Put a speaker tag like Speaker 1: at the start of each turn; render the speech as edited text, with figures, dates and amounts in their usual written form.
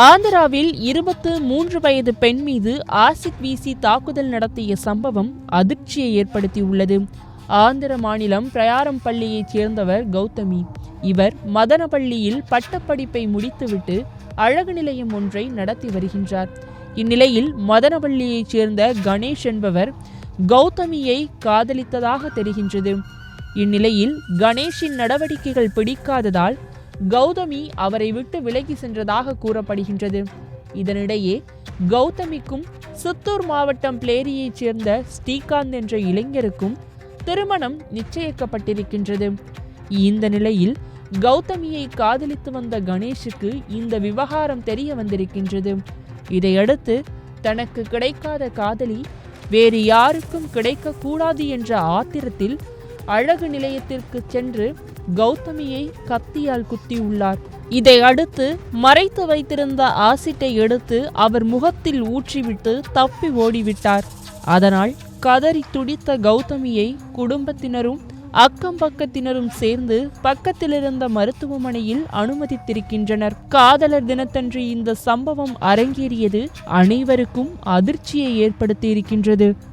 Speaker 1: ஆந்திராவில் 23 வயது பெண் மீது ஆசிட் வீசி தாக்குதல் நடத்திய சம்பவம் அதிர்ச்சியை ஏற்படுத்தியுள்ளது. ஆந்திர மாநிலம் பிரயாரம் பள்ளியைச் சேர்ந்தவர் கௌதமி. இவர் மதனப்பள்ளியில் பட்டப்படிப்பை முடித்துவிட்டு அழகு நிலையம் ஒன்றை நடத்தி வருகின்றார். இந்நிலையில் மதனப்பள்ளியைச் சேர்ந்த கணேஷ் என்பவர் கௌதமியை காதலித்ததாக தெரிகின்றது. இந்நிலையில் கணேஷின் நடவடிக்கைகள் பிடிக்காததால் கௌதமி அவரை விட்டு விலகி சென்றதாக கூறப்படுகின்றது. இதனிடையே கௌதமிக்கும் சித்தூர் மாவட்டம் பிளேரியைச் சேர்ந்த ஸ்ரீகாந்த் என்ற இளைஞருக்கும் திருமணம் நிச்சயிக்கப்பட்டிருக்கின்றது. இந்த நிலையில் கௌதமியை காதலித்து வந்த கணேஷுக்கு இந்த விவகாரம் தெரிய வந்திருக்கின்றது. இதையடுத்து தனக்கு கிடைக்காத காதலி வேறு யாருக்கும் கிடைக்கக்கூடாது என்ற ஆத்திரத்தில் அழகு நிலையத்திற்கு சென்று கௌதமியை கத்தியால் குத்தியுள்ளார். இதை அடுத்து மறைத்து வைத்திருந்த ஆசிட்டை எடுத்து அவர் முகத்தில் ஊற்றிவிட்டு தப்பி ஓடிவிட்டார். அதனால் கதறி துடித்த கௌதமியை குடும்பத்தினரும் அக்கம் பக்கத்தினரும் சேர்ந்து பக்கத்தில் இருந்த மருத்துவமனையில் அனுமதித்திருக்கின்றனர். காதலர் தினத்தன்று இந்த சம்பவம் அரங்கேறியது அனைவருக்கும் அதிர்ச்சியை ஏற்படுத்தியிருக்கின்றது.